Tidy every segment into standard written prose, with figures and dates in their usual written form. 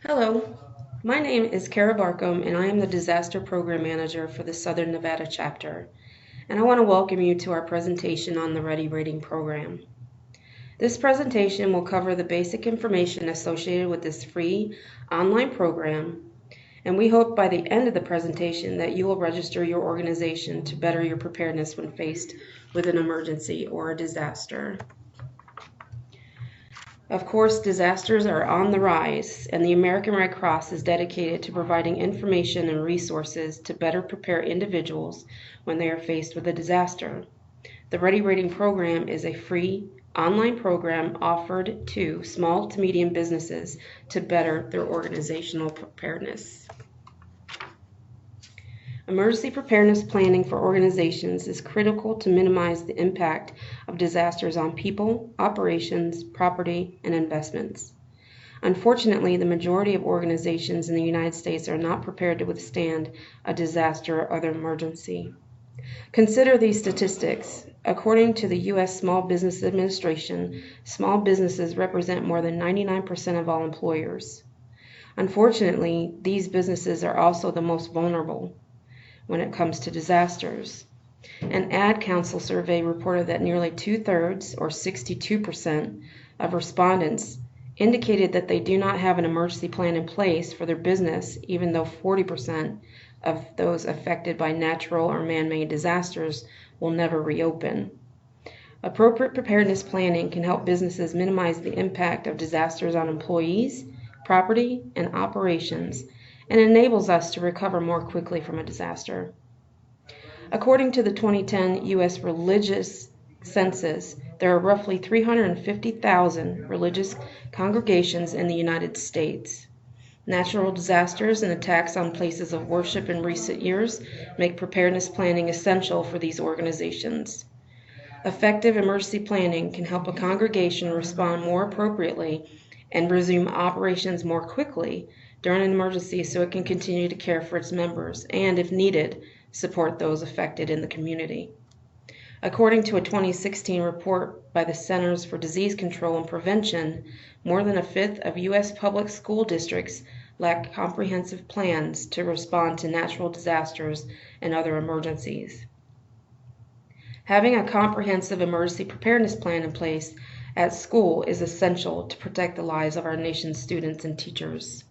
Hello, my name is Kara Barcomb and I am the Disaster Program Manager for the Southern Nevada chapter, and I want to welcome you to our presentation on the Ready Rating program. This presentation will cover the basic information associated with this free online program, and we hope by the end of the presentation that you will register your organization to better your preparedness when faced with an emergency or a disaster. Of course, disasters are on the rise, and the American Red Cross is dedicated to providing information and resources to better prepare individuals when they are faced with a disaster. The Ready Rating program is a free online program offered to small to medium businesses to better their organizational preparedness. Emergency preparedness planning for organizations is critical to minimize the impact of disasters on people, operations, property, and investments. Unfortunately, the majority of organizations in the United States are not prepared to withstand a disaster or other emergency. Consider these statistics. According to the U.S. Small Business Administration, small businesses represent more than 99% of all employers. Unfortunately, these businesses are also the most vulnerable when it comes to disasters. An Ad Council survey reported that nearly 2/3, or 62%, of respondents indicated that they do not have an emergency plan in place for their business, even though 40% of those affected by natural or man-made disasters will never reopen. Appropriate preparedness planning can help businesses minimize the impact of disasters on employees, property, and operations, and enables us to recover more quickly from a disaster. According to the 2010 U.S. Religious Census, there are roughly 350,000 religious congregations in the United States. Natural disasters and attacks on places of worship in recent years make preparedness planning essential for these organizations. Effective emergency planning can help a congregation respond more appropriately and resume operations more quickly during an emergency so it can continue to care for its members and, if needed, support those affected in the community. According to a 2016 report by the Centers for Disease Control and Prevention, more than a fifth of U.S. public school districts lack comprehensive plans to respond to natural disasters and other emergencies. Having a comprehensive emergency preparedness plan in place at school is essential to protect the lives of our nation's students and teachers.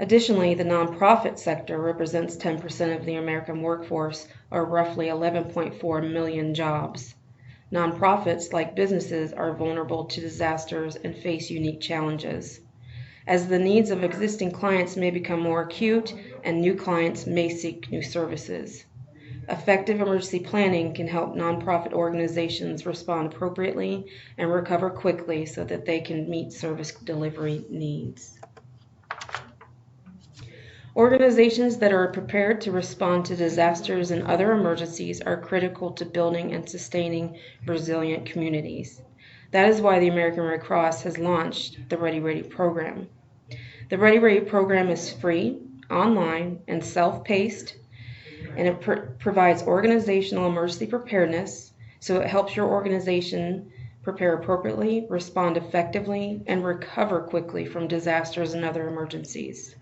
Additionally, the nonprofit sector represents 10% of the American workforce, or roughly 11.4 million jobs. Nonprofits, like businesses, are vulnerable to disasters and face unique challenges, as the needs of existing clients may become more acute and new clients may seek new services. Effective emergency planning can help nonprofit organizations respond appropriately and recover quickly so that they can meet service delivery needs. Organizations that are prepared to respond to disasters and other emergencies are critical to building and sustaining resilient communities. That is why the American Red Cross has launched the Ready Ready program. The Ready Ready program is free, online, and self-paced, and it provides organizational emergency preparedness, so it helps your organization prepare appropriately, respond effectively, and recover quickly from disasters and other emergencies.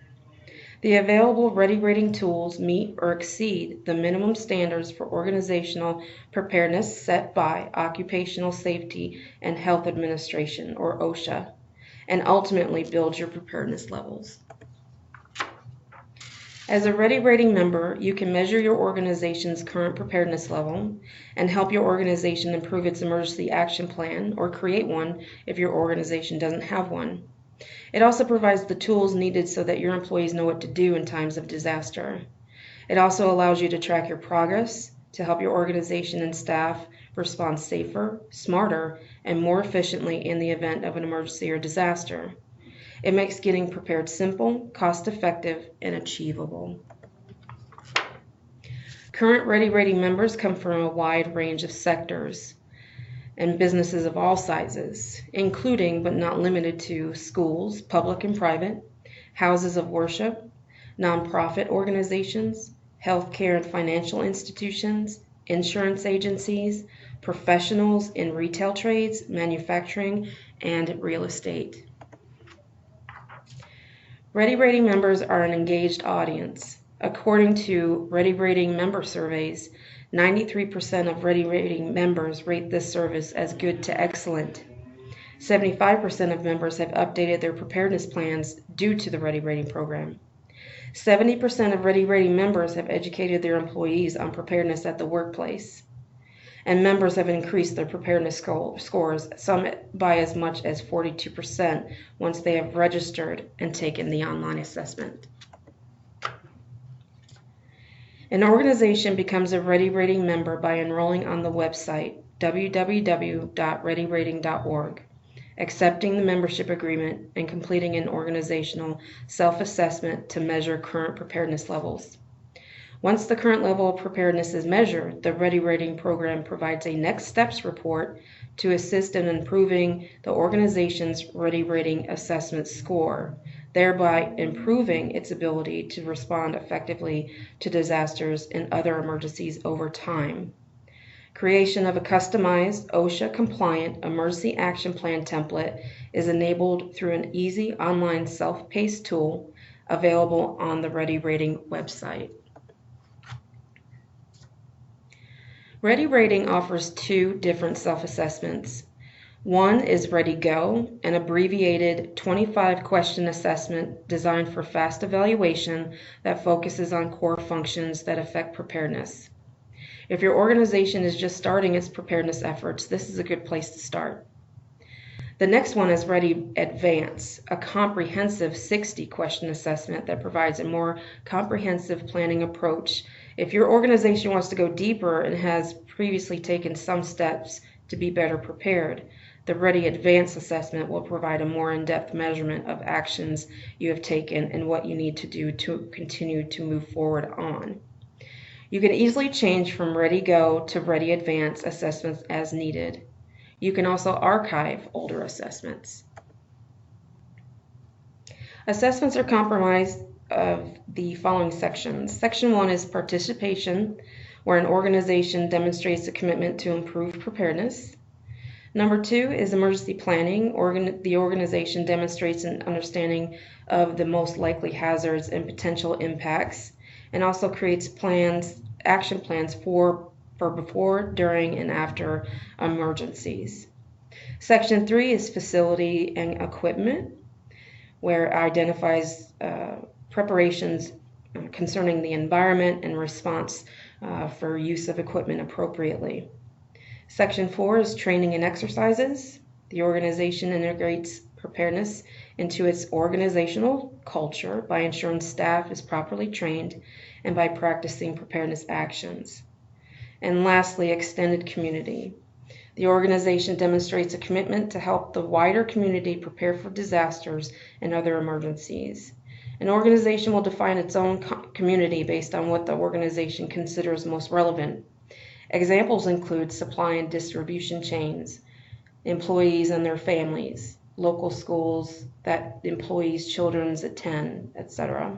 The available Ready Rating tools meet or exceed the minimum standards for organizational preparedness set by Occupational Safety and Health Administration, or OSHA, and ultimately build your preparedness levels. As a Ready Rating member, you can measure your organization's current preparedness level and help your organization improve its emergency action plan or create one if your organization doesn't have one. It also provides the tools needed so that your employees know what to do in times of disaster. It also allows you to track your progress to help your organization and staff respond safer, smarter, and more efficiently in the event of an emergency or disaster. It makes getting prepared simple, cost-effective, and achievable. Current Ready Rating members come from a wide range of sectors and businesses of all sizes, including but not limited to schools, public and private, houses of worship, nonprofit organizations, healthcare and financial institutions, insurance agencies, professionals in retail trades, manufacturing, and real estate. Ready Rating members are an engaged audience. According to Ready Rating member surveys, 93% of Ready Rating members rate this service as good to excellent. 75% of members have updated their preparedness plans due to the Ready Rating program. 70% of Ready Rating members have educated their employees on preparedness at the workplace. And members have increased their preparedness scores, some by as much as 42% once they have registered and taken the online assessment. An organization becomes a Ready Rating member by enrolling on the website www.readyrating.org, accepting the membership agreement, and completing an organizational self-assessment to measure current preparedness levels. Once the current level of preparedness is measured, the Ready Rating program provides a next steps report to assist in improving the organization's Ready Rating assessment score, thereby improving its ability to respond effectively to disasters and other emergencies over time. Creation of a customized OSHA-compliant emergency action plan template is enabled through an easy online self-paced tool available on the Ready Rating website. Ready Rating offers two different self-assessments. One is Ready Go, an abbreviated 25-question assessment designed for fast evaluation that focuses on core functions that affect preparedness. If your organization is just starting its preparedness efforts, this is a good place to start. The next one is Ready Advance, a comprehensive 60-question assessment that provides a more comprehensive planning approach if your organization wants to go deeper and has previously taken some steps to be better prepared. The Ready Advance assessment will provide a more in-depth measurement of actions you have taken and what you need to do to continue to move forward on. You can easily change from Ready Go to Ready Advance assessments as needed. You can also archive older assessments. Assessments are comprised of the following sections. Section 1 is participation, where an organization demonstrates a commitment to improve preparedness. Number 2 is emergency planning. The organization demonstrates an understanding of the most likely hazards and potential impacts, and also creates action plans for before, during, and after emergencies. Section 3 is facility and equipment, where it identifies preparations concerning the environment and response for use of equipment appropriately. Section 4 is training and exercises. The organization integrates preparedness into its organizational culture by ensuring staff is properly trained and by practicing preparedness actions. And lastly, extended community. The organization demonstrates a commitment to help the wider community prepare for disasters and other emergencies. An organization will define its own community based on what the organization considers most relevant. Examples include supply and distribution chains, employees and their families, local schools that employees' children attend, etc.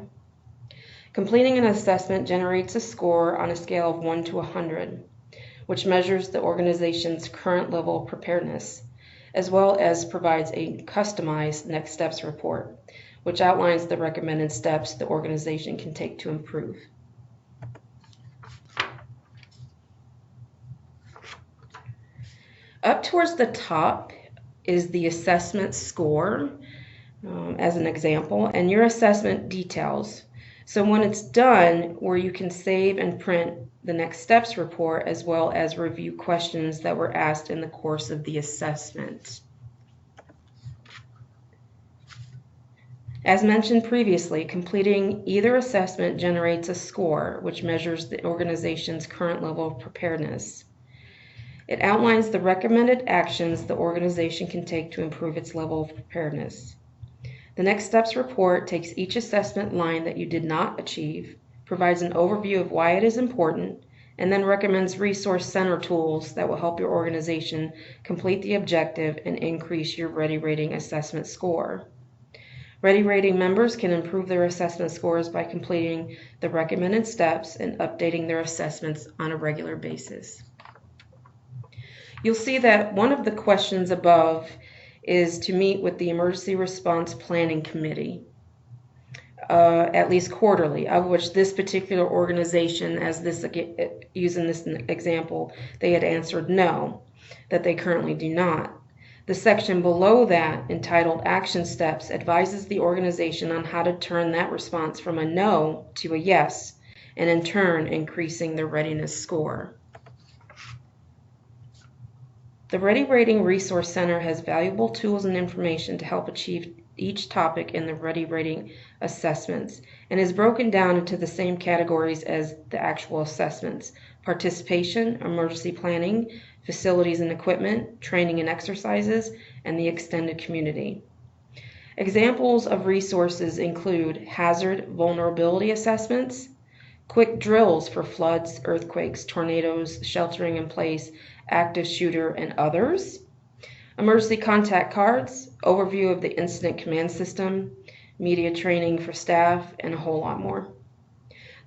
Completing an assessment generates a score on a scale of 1 to 100, which measures the organization's current level of preparedness, as well as provides a customized next steps report, which outlines the recommended steps the organization can take to improve. Up towards the top is the assessment score, as an example, and your assessment details. So when it's done, where you can save and print the next steps report, as well as review questions that were asked in the course of the assessment. As mentioned previously, completing either assessment generates a score, which measures the organization's current level of preparedness. It outlines the recommended actions the organization can take to improve its level of preparedness. The next steps report takes each assessment line that you did not achieve, provides an overview of why it is important, and then recommends resource center tools that will help your organization complete the objective and increase your Ready Rating assessment score. Ready Rating members can improve their assessment scores by completing the recommended steps and updating their assessments on a regular basis. You'll see that one of the questions above is to meet with the Emergency Response Planning Committee. at least quarterly, of which this particular organization, using this example, they had answered no, that they currently do not. The section below that, entitled Action Steps, advises the organization on how to turn that response from a no to a yes, and in turn increasing their readiness score. The Ready Rating Resource Center has valuable tools and information to help achieve each topic in the Ready Rating assessments, and is broken down into the same categories as the actual assessments: participation, emergency planning, facilities and equipment, training and exercises, and the extended community. Examples of resources include hazard vulnerability assessments, quick drills for floods, earthquakes, tornadoes, sheltering in place, active shooter, and others, emergency contact cards, overview of the incident command system, media training for staff, and a whole lot more.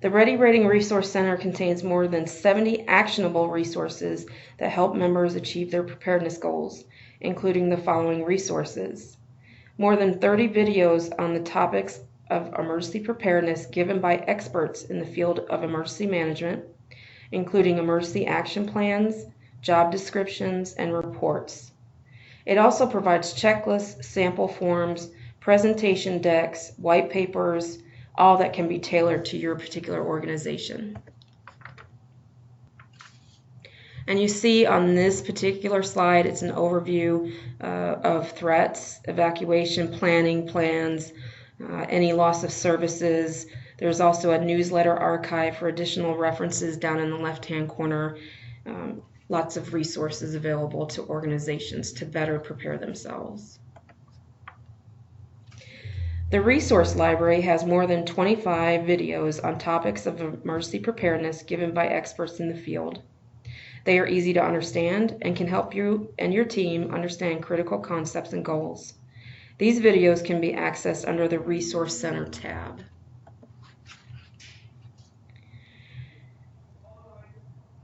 The Ready Rating Resource Center contains more than 70 actionable resources that help members achieve their preparedness goals, including the following resources: more than 30 videos on the topics of emergency preparedness given by experts in the field of emergency management, including emergency action plans, job descriptions, and reports. It also provides checklists, sample forms, presentation decks, white papers, all that can be tailored to your particular organization. And you see on this particular slide, it's an overview of threats, evacuation planning plans, any loss of services. There's also a newsletter archive for additional references down in the left-hand corner. Lots of resources available to organizations to better prepare themselves. The resource library has more than 25 videos on topics of emergency preparedness given by experts in the field. They are easy to understand and can help you and your team understand critical concepts and goals. These videos can be accessed under the Resource Center tab.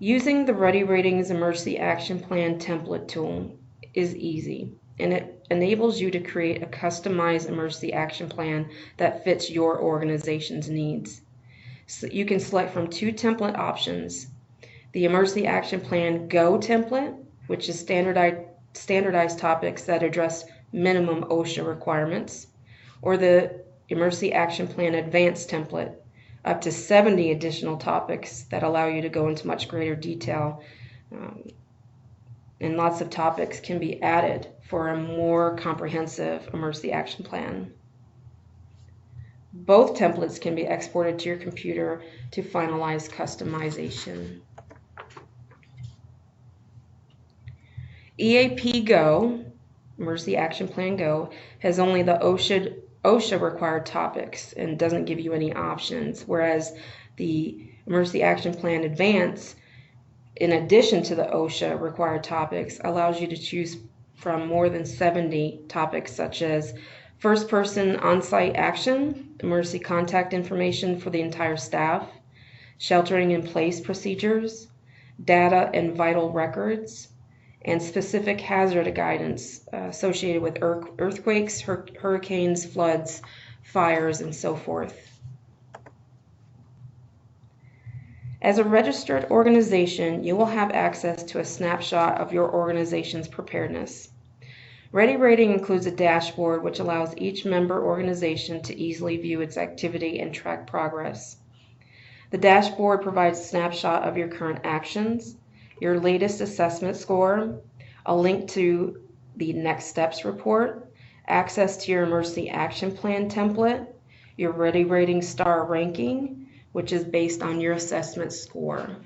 Using the Ready Ratings Emergency Action Plan template tool is easy, and it enables you to create a customized emergency action plan that fits your organization's needs. So you can select from two template options: the Emergency Action Plan Go template, which is standardized topics that address minimum OSHA requirements, or the Emergency Action Plan Advanced template, up to 70 additional topics that allow you to go into much greater detail, and lots of topics can be added for a more comprehensive emergency action plan. Both templates can be exported to your computer to finalize customization. EAP Go, Emergency Action Plan Go, has only the OSHA required topics and doesn't give you any options, whereas the Emergency Action Plan Advance, in addition to the OSHA required topics, allows you to choose from more than 70 topics such as first person on-site action, emergency contact information for the entire staff, sheltering in place procedures, data and vital records, and specific hazard guidance associated with earthquakes, hurricanes, floods, fires, and so forth. As a registered organization, you will have access to a snapshot of your organization's preparedness. Ready Rating includes a dashboard which allows each member organization to easily view its activity and track progress. The dashboard provides a snapshot of your current actions, your latest assessment score, a link to the Next Steps report, access to your Emergency Action Plan template, your Ready Rating star ranking, which is based on your assessment score.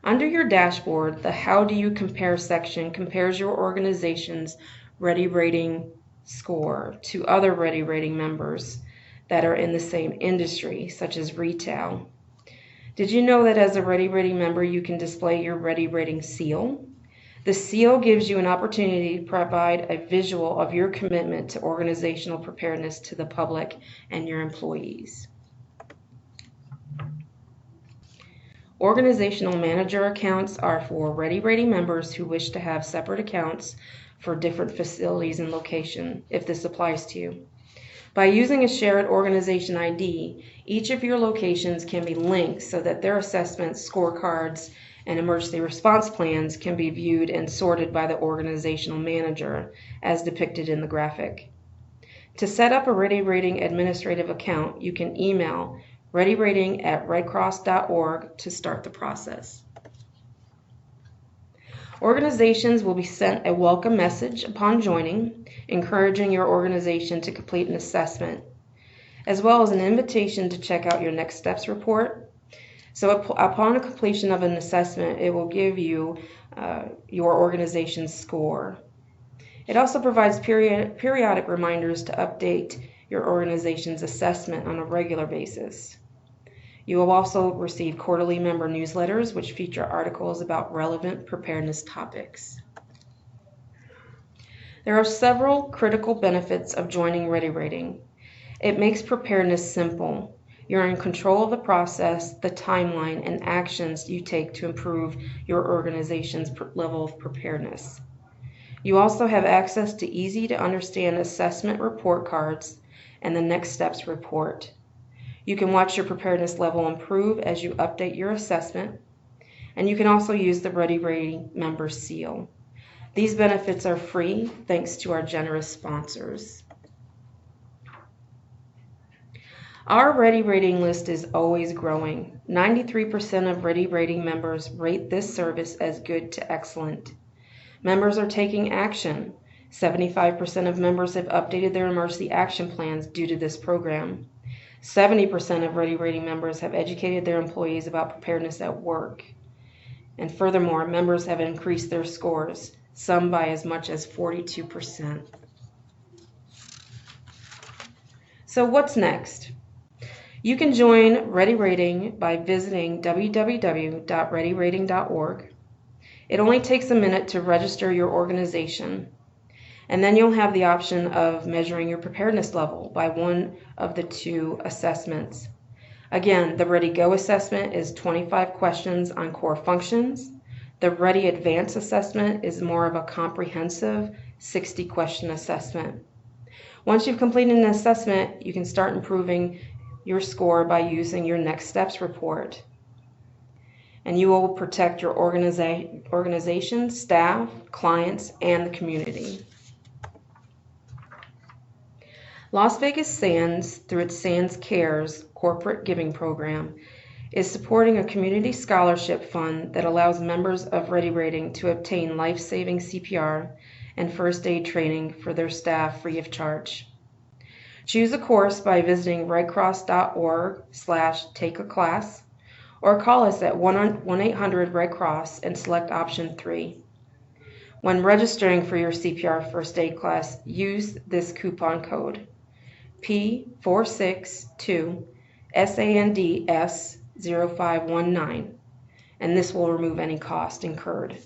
Under your dashboard, the How Do You Compare section compares your organization's Ready Rating score to other Ready Rating members that are in the same industry, such as retail. Did you know that as a Ready Rating member, you can display your Ready Rating seal? The seal gives you an opportunity to provide a visual of your commitment to organizational preparedness to the public and your employees. Organizational manager accounts are for Ready Rating members who wish to have separate accounts for different facilities and location, if this applies to you. By using a shared organization ID, each of your locations can be linked so that their assessments, scorecards, and emergency response plans can be viewed and sorted by the organizational manager, as depicted in the graphic. To set up a Ready Rating administrative account, you can email readyrating@redcross.org to start the process. Organizations will be sent a welcome message upon joining, encouraging your organization to complete an assessment, as well as an invitation to check out your next steps report. So upon completion of an assessment, it will give you your organization's score. It also provides periodic reminders to update your organization's assessment on a regular basis. You will also receive quarterly member newsletters which feature articles about relevant preparedness topics. There are several critical benefits of joining Ready Rating. It makes preparedness simple. You're in control of the process, the timeline, and actions you take to improve your organization's level of preparedness. You also have access to easy to understand assessment report cards and the next steps report. You can watch your preparedness level improve as you update your assessment, and you can also use the Ready Rating member seal. These benefits are free thanks to our generous sponsors. Our Ready Rating list is always growing. 93% of Ready Rating members rate this service as good to excellent. Members are taking action. 75% of members have updated their emergency action plans due to this program. 70% of Ready Rating members have educated their employees about preparedness at work. And furthermore, members have increased their scores, some by as much as 42%. So what's next? You can join Ready Rating by visiting www.readyrating.org. It only takes a minute to register your organization, and then you'll have the option of measuring your preparedness level by one of the two assessments. Again, the Ready Go assessment is 25 questions on core functions. The Ready Advance assessment is more of a comprehensive 60-question assessment. Once you've completed an assessment, you can start improving your score by using your next steps report. And you will protect your organization, staff, clients, and the community. Las Vegas Sands, through its Sands Cares corporate giving program, is supporting a community scholarship fund that allows members of Ready Rating to obtain life-saving CPR and first aid training for their staff free of charge. Choose a course by visiting redcross.org/take-a-class or call us at 1-800-RED-CROSS and select option 3. When registering for your CPR first aid class, use this coupon code P462SANDS0519, and this will remove any cost incurred.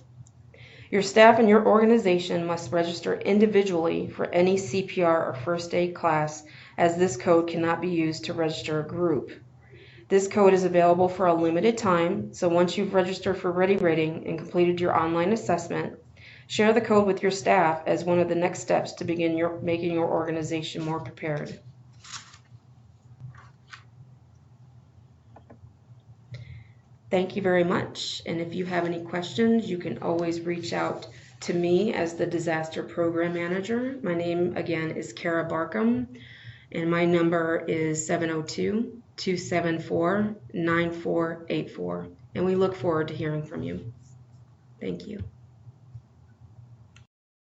Your staff and your organization must register individually for any CPR or first aid class, as this code cannot be used to register a group. This code is available for a limited time, so once you've registered for Ready Rating and completed your online assessment, share the code with your staff as one of the next steps to begin making your organization more prepared. Thank you very much, and if you have any questions, you can always reach out to me as the Disaster Program Manager. My name, again, is Kara Barcomb, and my number is 702-274-9484, and we look forward to hearing from you. Thank you.